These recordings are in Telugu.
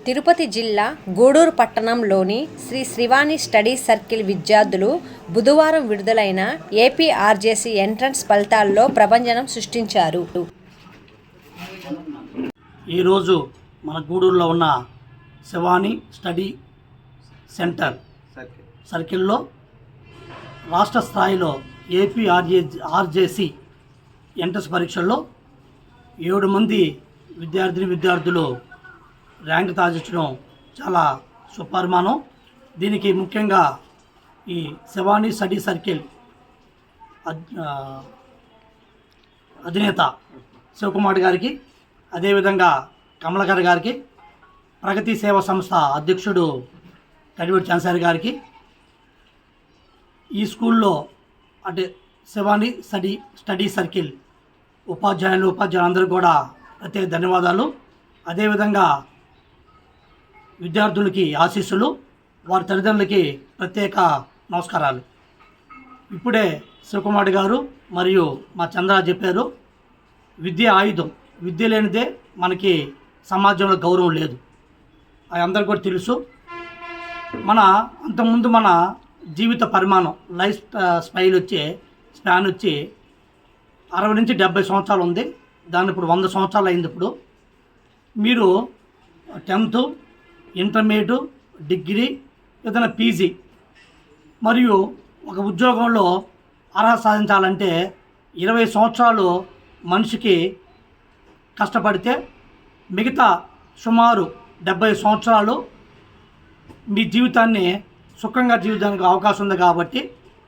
తిరుపతి జిల్లా గూడూరు పట్టణంలోని శ్రీ శ్రీవాణి స్టడీ సర్కిల్ విద్యార్థులు బుధవారం విడుదలైన ఏపీఆర్జేసీ ఎంట్రన్స్ ఫలితాల్లో ప్రభంజనం సృష్టించారు. ఈరోజు మన గూడూరులో ఉన్న శివాని స్టడీ సెంటర్ సర్కిల్లో రాష్ట్ర స్థాయిలో ఏపీఆర్జేసీ ఎంట్రన్స్ పరీక్షల్లో 7 మంది విద్యార్థులు ర్యాంక్ సాధించడం చాలా సుపరిమాణం. దీనికి ముఖ్యంగా ఈ శివాని స్టడీ సర్కిల్ అధినేత శివకుమార్ గారికి, అదేవిధంగా కమలకర్ గారికి, ప్రగతి సేవా సంస్థ అధ్యక్షుడు కడివెట్టి చంద్రశేఖర్ గారికి, ఈ స్కూల్లో అంటే శివాని స్టడీ సర్కిల్ ఉపాధ్యాయులందరూ కూడా ప్రత్యేక ధన్యవాదాలు. అదేవిధంగా విద్యార్థులకి ఆశీస్సులు, వారి తల్లిదండ్రులకి ప్రత్యేక నమస్కారాలు. ఇప్పుడే శివకుమార్ గారు మరియు మా చంద్ర చెప్పారు, విద్య ఆయుధం, విద్య లేనిదే మనకి సమాజంలో గౌరవం లేదు. అది అందరికీ కూడా తెలుసు. అంతకుముందు మన జీవిత పరిమాణం లైఫ్ స్పాన్ వచ్చి 60 నుంచి 70 సంవత్సరాలు ఉంది. దాన్ని ఇప్పుడు 100 సంవత్సరాలు అయింది. ఇప్పుడు మీరు 10th, ఇంటర్మీడియట్, డిగ్రీ, ఏదైనా పీజీ మరియు ఒక ఉద్యోగంలో అర్హత సాధించాలంటే 20 సంవత్సరాలు మనిషికి కష్టపడితే మిగతా సుమారు 70 సంవత్సరాలు మీ జీవితాన్ని సుఖంగా జీవితానికి అవకాశం ఉంది. కాబట్టి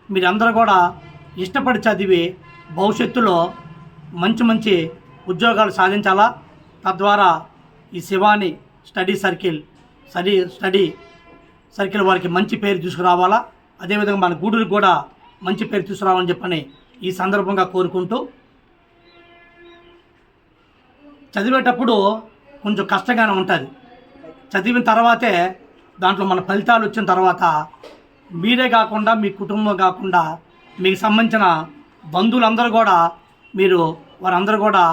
మీరందరూ కూడా ఇష్టపడి చదివి భవిష్యత్తులో మంచి ఉద్యోగాలు సాధించాలా. తద్వారా ఈ శివాని స్టడీ సర్కిల్ వారికి మంచి పేరు తీసుకురావాలా. అదేవిధంగా మన గూడూరుకి కూడా మంచి పేరు తీసుకురావాలని చెప్పని ఈ సందర్భంగా కోరుకుంటూ, చదివేటప్పుడు కొంచెం కష్టంగానే ఉంటుంది. చదివిన తర్వాతే దాంట్లో మన ఫలితాలు వచ్చిన తర్వాత మీరే కాకుండా, మీ కుటుంబం కాకుండా, మీకు సంబంధించిన బంధువులందరూ కూడా వారందరూ కూడా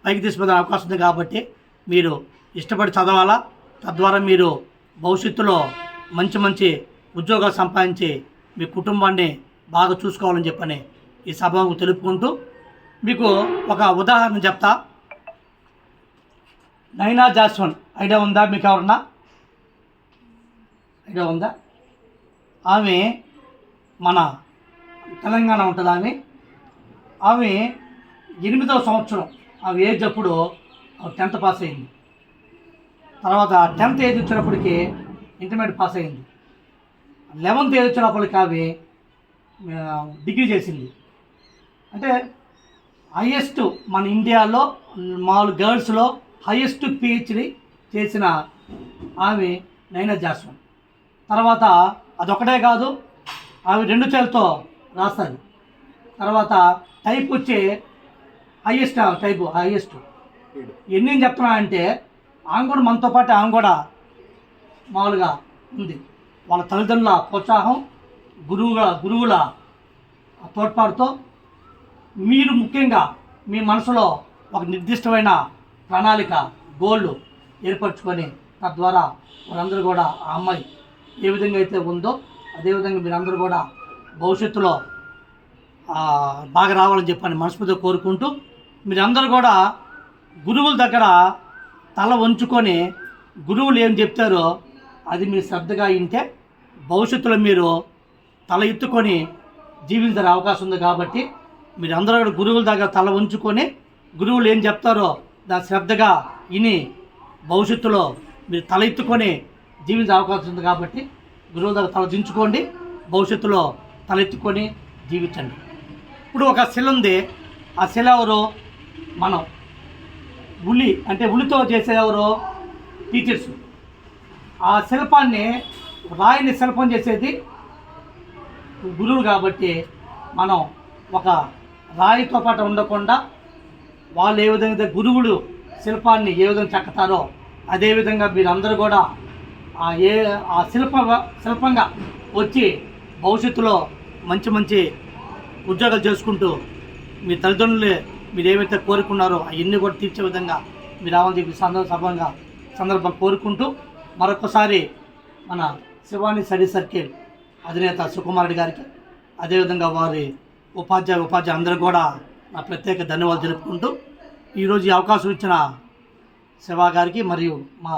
పైకి తీసుకునే అవకాశం ఉంది. కాబట్టి మీరు ఇష్టపడి చదవాలా. తద్వారా మీరు భవిష్యత్తులో మంచి ఉద్యోగాలు సంపాదించి మీ కుటుంబాన్ని బాగా చూసుకోవాలని చెప్పని ఈ సభకు తెలుపుకుంటూ, మీకు ఒక ఉదాహరణ చెప్తా. నైనా జాస్వన్ ఐడియా ఉందా? మీకు ఎవరన్నా ఐడియా ఉందా? ఆమె మన తెలంగాణ ఉంటుంది. ఆమె 8వ సంవత్సరం ఆమె ఏజ్ అప్పుడు 10th పాస్ అయింది. తర్వాత 10th ఏజ్ వచ్చినప్పటికీ ఇంటర్మీడియట్ పాస్ అయింది. 11th ఏజ్ వచ్చినప్పటికి ఆమె డిగ్రీ చేసింది. అంటే హైయెస్ట్ మన ఇండియాలో మామూలు గర్ల్స్లో హైయెస్ట్ పిహెచ్డి చేసిన ఆమె నైనా జాస్వన్. తర్వాత అదొకటే కాదు, ఆమె 2 చేతులతో రాస్తుంది. తర్వాత టైప్ వచ్చి హైయెస్ట్ ఎన్ని చెప్తున్నా అంటే ఆమె కూడా మనతో పాటు ఆమె కూడా మామూలుగా ఉంది. వాళ్ళ తల్లిదండ్రుల ప్రోత్సాహం, గురువుల తోడ్పాటుతో మీరు ముఖ్యంగా మీ మనసులో ఒక నిర్దిష్టమైన ప్రణాళిక, గోళ్ళు ఏర్పరచుకొని తద్వారా వారందరూ కూడా ఆ అమ్మాయి ఏ విధంగా అయితే ఉందో అదేవిధంగా మీరందరూ కూడా భవిష్యత్తులో బాగా రావాలని చెప్పని మనస్ఫూర్తిగా కోరుకుంటూ, మీరందరూ కూడా గురువుల దగ్గర తల వంచుకొని గురువులు ఏం చెప్తారో అది మీరు శ్రద్ధగా వింటే భవిష్యత్తులో మీరు తల ఎత్తుకొని జీవించే అవకాశం ఉంది. కాబట్టి మీరందరూ కూడా గురువుల దగ్గర తల వంచుకొని గురువులు ఏం చెప్తారో దాన్ని శ్రద్ధగా విని భవిష్యత్తులో మీరు తల ఎత్తుకొని జీవించే అవకాశం ఉంది. కాబట్టి గురువుల దగ్గర తల దించుకోండి, భవిష్యత్తులో తలెత్తుకొని జీవించండి. ఇప్పుడు ఒక శిల ఉంది. ఆ శిల ఎవరు? మనం ఉలితో చేసేవారు టీచర్స్. ఆ రాయిని శిల్పం చేసేది గురువు. కాబట్టి మనం ఒక రాయితో పాటు ఉండకుండా వాళ్ళు ఏ విధంగా గురువులు శిల్పాన్ని ఏ విధంగా చెక్కుతారో అదేవిధంగా మీరందరూ కూడా ఆ శిల్పంగా వచ్చి భవిష్యత్తులో మంచి ఉద్యోగాలు చేసుకుంటూ మీ తల్లిదండ్రులే మీరు ఏమైతే కోరుకున్నారో అవన్నీ కూడా తీర్చే విధంగా మీరు రావాలని చెప్పి సందర్భంగా కోరుకుంటూ మరొకసారి మన శివాని స్టడీ సర్కిల్ అధినేత సుకుమార్ రెడ్డి గారికి, అదేవిధంగా వారి ఉపాధ్యాయ అందరూ కూడా నా ప్రత్యేక ధన్యవాదాలు తెలుపుకుంటూ ఈరోజు ఈ అవకాశం ఇచ్చిన శివ గారికి మరియు మా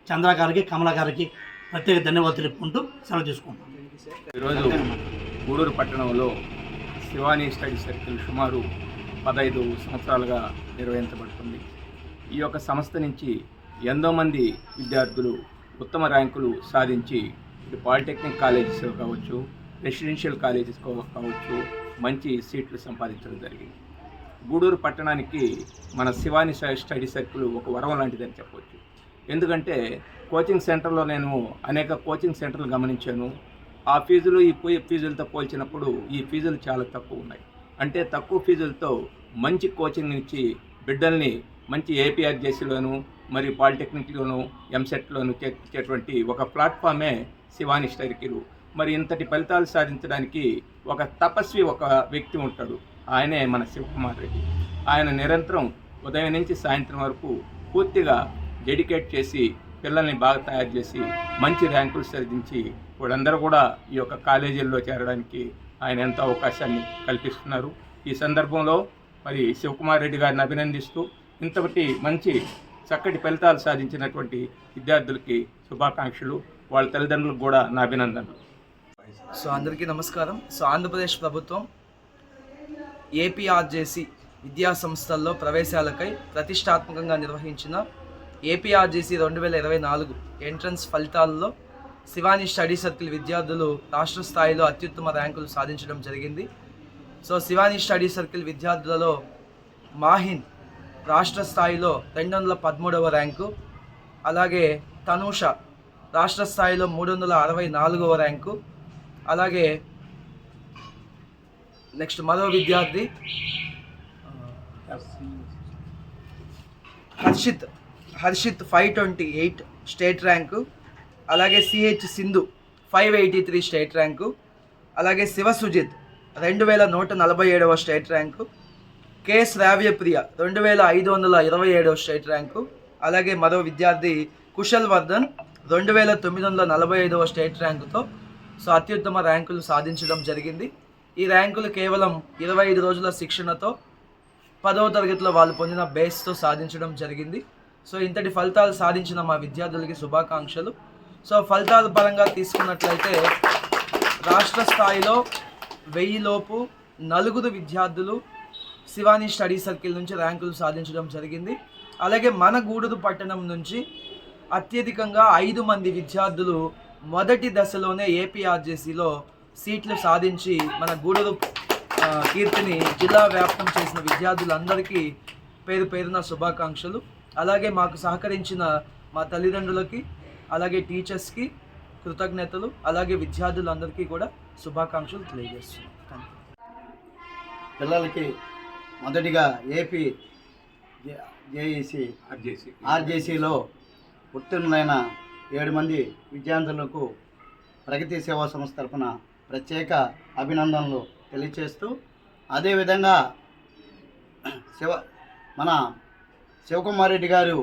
చంద్ర గారికి, కమల గారికి ప్రత్యేక ధన్యవాదాలు తెలుపుకుంటూ సెలవు తీసుకుంటాం. ఈరోజు గూడూరు పట్టణంలో శివాని స్టడీ సర్కిల్ సుమారు 15 సంవత్సరాలుగా నిర్వహించబడుతుంది. ఈ యొక్క సంస్థ నుంచి ఎంతోమంది విద్యార్థులు ఉత్తమ ర్యాంకులు సాధించి ఇటు పాలిటెక్నిక్ కాలేజెస్ కావచ్చు, రెసిడెన్షియల్ కాలేజెస్ కావచ్చు, మంచి సీట్లు సంపాదించడం జరిగింది. గూడూరు పట్టణానికి మన శివాని స్టడీ సర్కిల్ ఒక వరం లాంటిదని చెప్పవచ్చు. ఎందుకంటే కోచింగ్ సెంటర్లో నేను అనేక కోచింగ్ సెంటర్లు గమనించాను. ఆ ఫీజులు ఈ ఫీజులతో పోల్చినప్పుడు ఈ ఫీజులు చాలా తక్కువ ఉన్నాయి. అంటే తక్కువ ఫీజులతో మంచి కోచింగ్ ఇచ్చి బిడ్డల్ని మంచి ఏపీఆర్జేసీలోను మరియు పాలిటెక్నిక్లోను ఎంసెట్లోను చేర్చేటువంటి ఒక ప్లాట్ఫామే శివాని సర్కిల్. మరి ఇంతటి ఫలితాలు సాధించడానికి ఒక తపస్వి ఒక వ్యక్తి ఉంటాడు, ఆయనే మన శివకుమార్ రెడ్డి. ఆయన నిరంతరం ఉదయం నుంచి సాయంత్రం వరకు పూర్తిగా డెడికేట్ చేసి పిల్లల్ని బాగా తయారు చేసి మంచి ర్యాంకులు సాధించి వాళ్ళందరూ కూడా ఈ యొక్క కాలేజీల్లో చేరడానికి ఆయన ఎంతో అవకాశాన్ని కల్పిస్తున్నారు. ఈ సందర్భంలో మరి శివకుమార్ రెడ్డి గారిని అభినందిస్తూ ఇంతటి మంచి చక్కటి ఫలితాలు సాధించినటువంటి విద్యార్థులకి శుభాకాంక్షలు, వాళ్ళ తల్లిదండ్రులకు కూడా నా అభినందనలు. సో అందరికీ నమస్కారం. సో ఆంధ్రప్రదేశ్ ప్రభుత్వం ఏపీఆర్జేసీ విద్యా సంస్థల్లో ప్రవేశాలకై ప్రతిష్టాత్మకంగా నిర్వహించిన ఏపీఆర్జేసీ 2024 ఎంట్రన్స్ ఫలితాల్లో శివాని స్టడీ సర్కిల్ విద్యార్థులు రాష్ట్ర స్థాయిలో అత్యుత్తమ ర్యాంకులు సాధించడం జరిగింది. సో శివాని స్టడీ సర్కిల్ విద్యార్థులలో మాహిన్ రాష్ట్ర స్థాయిలో 213వ ర్యాంకు, అలాగే తనూష రాష్ట్ర స్థాయిలో 364వ ర్యాంకు, అలాగే నెక్స్ట్ మరో విద్యార్థి హర్షిత్ 528 స్టేట్ ర్యాంకు, అలాగే సిహెచ్ సింధు 583 స్టేట్ ర్యాంకు, అలాగే శివ సుజిత్ 2147వ స్టేట్ ర్యాంకు, కె శ్రావ్యప్రియ 2527వ స్టేట్ ర్యాంకు, అలాగే మరో విద్యార్థి కుశల్ వర్ధన్ 2945వ స్టేట్ ర్యాంకుతో సో అత్యుత్తమ ర్యాంకులు సాధించడం జరిగింది. ఈ ర్యాంకులు కేవలం 25 రోజుల శిక్షణతో 10వ తరగతిలో వాళ్ళు పొందిన బేస్తో సాధించడం జరిగింది. సో ఇంతటి ఫలితాలు సాధించిన మా విద్యార్థులకి శుభాకాంక్షలు. సో ఫలితాల పరంగా తీసుకున్నట్లయితే రాష్ట్ర స్థాయిలో 1000 లోపు 4 విద్యార్థులు శివాని స్టడీ సర్కిల్ నుంచి ర్యాంకులు సాధించడం జరిగింది. అలాగే మన గూడూరు పట్టణం నుంచి అత్యధికంగా 5 మంది విద్యార్థులు మొదటి దశలోనే ఏపీఆర్జేసీలో సీట్లు సాధించి మన గూడూరు కీర్తిని జిల్లా వ్యాప్తం చేసిన విద్యార్థులందరికీ పేరున శుభాకాంక్షలు. అలాగే మాకు సహకరించిన మా తల్లిదండ్రులకి, అలాగే టీచర్స్కి కృతజ్ఞతలు, అలాగే విద్యార్థులందరికీ కూడా శుభాకాంక్షలు తెలియజేస్తున్నాం. పిల్లలకి మొదటిగా ఏపీ జేఈసీ ఆర్జేసీలో ఉత్తీర్ణులైన 7 మంది విద్యార్థులకు ప్రగతి సేవా సంస్థ తరఫున ప్రత్యేక అభినందనలు తెలియచేస్తూ, అదేవిధంగా మన శివకుమార్ రెడ్డి గారు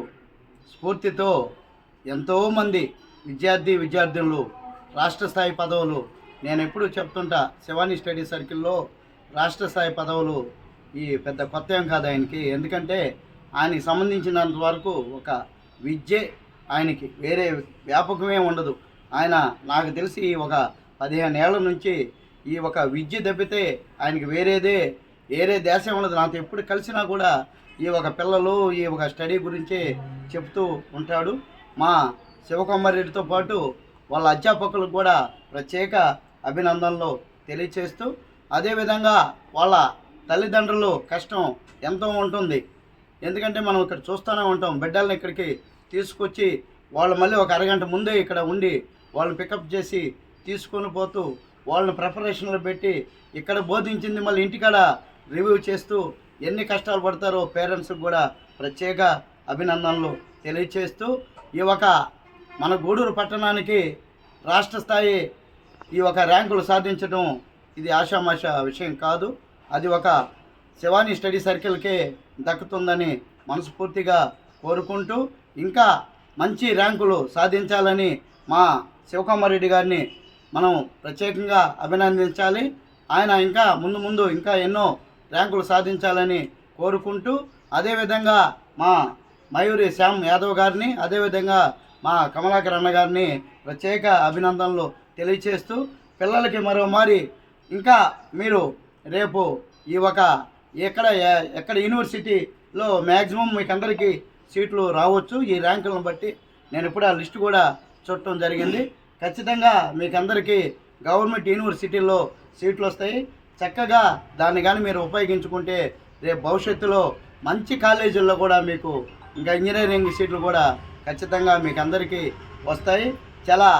స్ఫూర్తితో ఎంతోమంది విద్యార్థినులు రాష్ట్ర స్థాయి పదవులు, నేను ఎప్పుడూ చెప్తుంటా శివాని స్టడీ సర్కిల్లో రాష్ట్ర స్థాయి పదవులు ఈ పెద్ద కొత్త ఏం కాదు ఆయనకి. ఎందుకంటే ఆయనకి సంబంధించినంత వరకు ఒక విద్యే ఆయనకి, వేరే వ్యాపకమే ఉండదు. ఆయన నాకు తెలిసి ఒక 15 ఏళ్ల నుంచి ఈ ఒక విద్య తప్పితే ఆయనకి వేరే దేశం ఉండదు. నాతో ఎప్పుడు కలిసినా కూడా ఈ ఒక పిల్లలు ఈ ఒక స్టడీ గురించి చెప్తూ ఉంటాడు. మా శివకుమార్ రెడ్డితో పాటు వాళ్ళ అధ్యాపకులకు కూడా ప్రత్యేక అభినందనలు తెలియచేస్తూ, అదేవిధంగా వాళ్ళ తల్లిదండ్రులు కష్టం ఎంతో ఉంటుంది. ఎందుకంటే మనం ఇక్కడ చూస్తూనే ఉంటాం, బిడ్డల్ని ఇక్కడికి తీసుకొచ్చి వాళ్ళు మళ్ళీ ఒక అరగంట ముందే ఇక్కడ ఉండి వాళ్ళని పికప్ చేసి తీసుకొని పోతూ వాళ్ళని ప్రిపరేషన్లో పెట్టి ఇక్కడ బోధించింది మళ్ళీ ఇంటికాడ రివ్యూ చేస్తూ ఎన్ని కష్టాలు పడతారో పేరెంట్స్కి కూడా ప్రత్యేక అభినందనలు తెలియచేస్తూ, ఈ ఒక మన గూడూరు పట్టణానికి రాష్ట్ర స్థాయి ఈ ఒక ర్యాంకులు సాధించడం ఇది ఆషామాష విషయం కాదు. అది ఒక శివాని స్టడీ సర్కిల్కే దక్కుతుందని మనస్ఫూర్తిగా కోరుకుంటూ, ఇంకా మంచి ర్యాంకులు సాధించాలని మా శివకుమారెడ్డి గారిని మనం ప్రత్యేకంగా అభినందించాలి. ఆయన ఇంకా ముందు ఇంకా ఎన్నో ర్యాంకులు సాధించాలని కోరుకుంటూ, అదేవిధంగా మా మయూరి శ్యామ్ యాదవ్ గారిని, అదేవిధంగా మా కమలాకర్ అన్న గారిని ప్రత్యేక అభినందనలు తెలియచేస్తూ, పిల్లలకి మరోమారి ఇంకా మీరు రేపు ఈ ఎక్కడ యూనివర్సిటీలో మ్యాక్సిమం మీకు అందరికీ సీట్లు రావచ్చు. ఈ ర్యాంకులను బట్టి నేను ఇప్పుడు ఆ లిస్టు కూడా చూడటం జరిగింది. ఖచ్చితంగా మీకు అందరికీ గవర్నమెంట్ యూనివర్సిటీల్లో సీట్లు వస్తాయి. చక్కగా దాన్ని కానీ మీరు ఉపయోగించుకుంటే రేపు భవిష్యత్తులో మంచి కాలేజీల్లో కూడా మీకు ఇంకా ఇంజనీరింగ్ సీట్లు కూడా ఖచ్చితంగా మీకు అందరికీ వస్తాయి. చాలా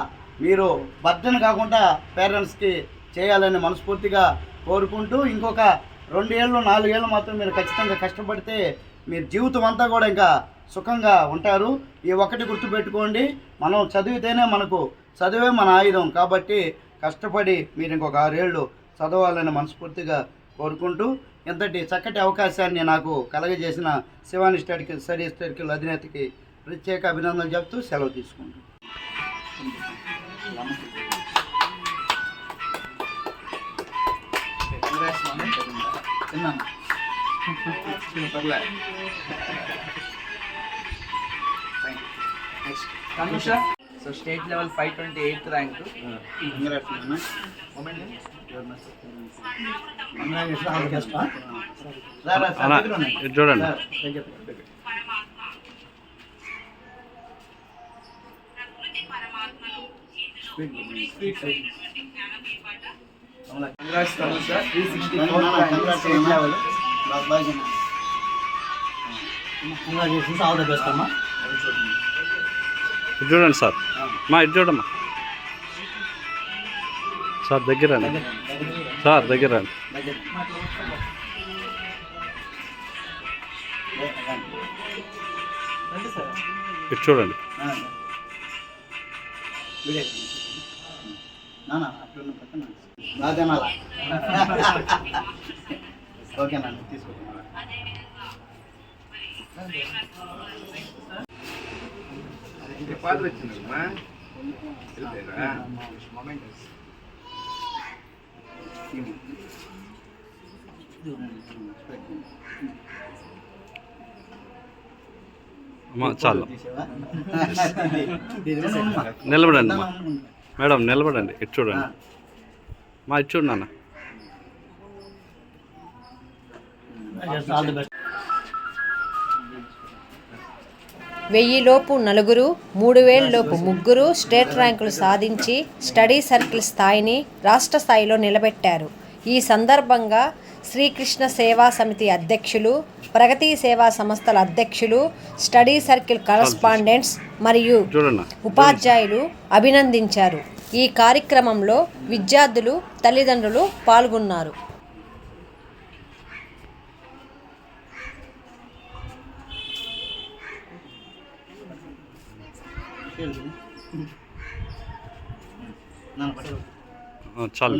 మీరు బర్డెన్ కాకుండా పేరెంట్స్కి చేయాలని మనస్ఫూర్తిగా కోరుకుంటూ, ఇంకొక 2 ఏళ్ళు 4 ఏళ్ళు మాత్రం మీరు ఖచ్చితంగా కష్టపడితే మీరు జీవితం అంతా కూడా ఇంకా సుఖంగా ఉంటారు. ఈ ఒక్కటి గుర్తుపెట్టుకోండి, మనం చదివితేనే చదివే మన ఆయుధం. కాబట్టి కష్టపడి మీరు ఇంకొక 6 ఏళ్ళు చదవాలని మనస్ఫూర్తిగా కోరుకుంటూ, ఇంతటి చక్కటి అవకాశాన్ని నాకు కలగజేసిన శివాని స్టడీ సర్కిల్ అధినేతకి ప్రత్యేక అభినందనలు చెప్తూ సెలవు తీసుకుంటాను. So state level 528th rank. చూడండి. Congrats Tanusha, 364th rank state level. Congratulations, all the best అమ్మా. ఇది చూడండి సార్, ఇది చూడమ్మా సార్, దగ్గర రండి సార్, దగ్గర రండి. ఇది చూడండి. ఓకేనా, తీసుకుంటున్నా. ఫాదర్ వచ్చిందమ్మా. అమ్మా చాలు, నిలబడండి మేడం, నిలబడండి. ఇటు చూడండి ఇటు చూడు నాన్న. All the best. 1000 లోపు 4, 3000 లోపు 3 స్టేట్ ర్యాంకులు సాధించి స్టడీ సర్కిల్ స్థాయిని రాష్ట్ర స్థాయిలో నిలబెట్టారు. ఈ సందర్భంగా శ్రీకృష్ణ సేవా సమితి అధ్యక్షులు, ప్రగతి సేవా సంస్థల అధ్యక్షులు, స్టడీ సర్కిల్ కరస్పాండెంట్స్ మరియు ఉపాధ్యాయులు అభినందించారు. ఈ కార్యక్రమంలో విద్యార్థులు, తల్లిదండ్రులు పాల్గొన్నారు. చాలు,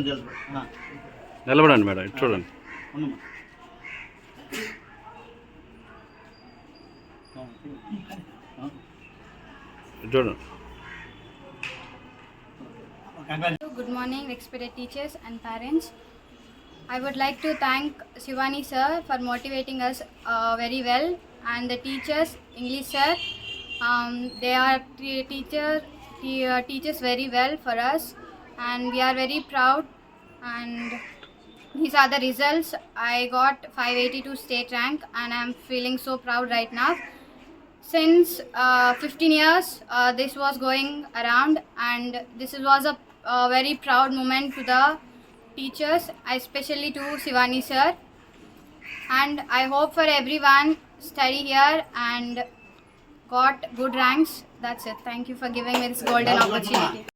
నిలబడండి మేడం, ఇటు చూడండి. చూడండి. Good morning, respected teachers and parents. I would like to thank Shivani sir for motivating us very well, and the teachers, English sir, they are teachers very well for us, and we are very proud. And these are the results. I got 582 state rank, and I am feeling so proud right now. Since 15 years this was going around, and this was a very proud moment to the teachers, especially to Shivani sir, and I hope for everyone study here and got good ranks. That's it. Thank you for giving me this golden opportunity.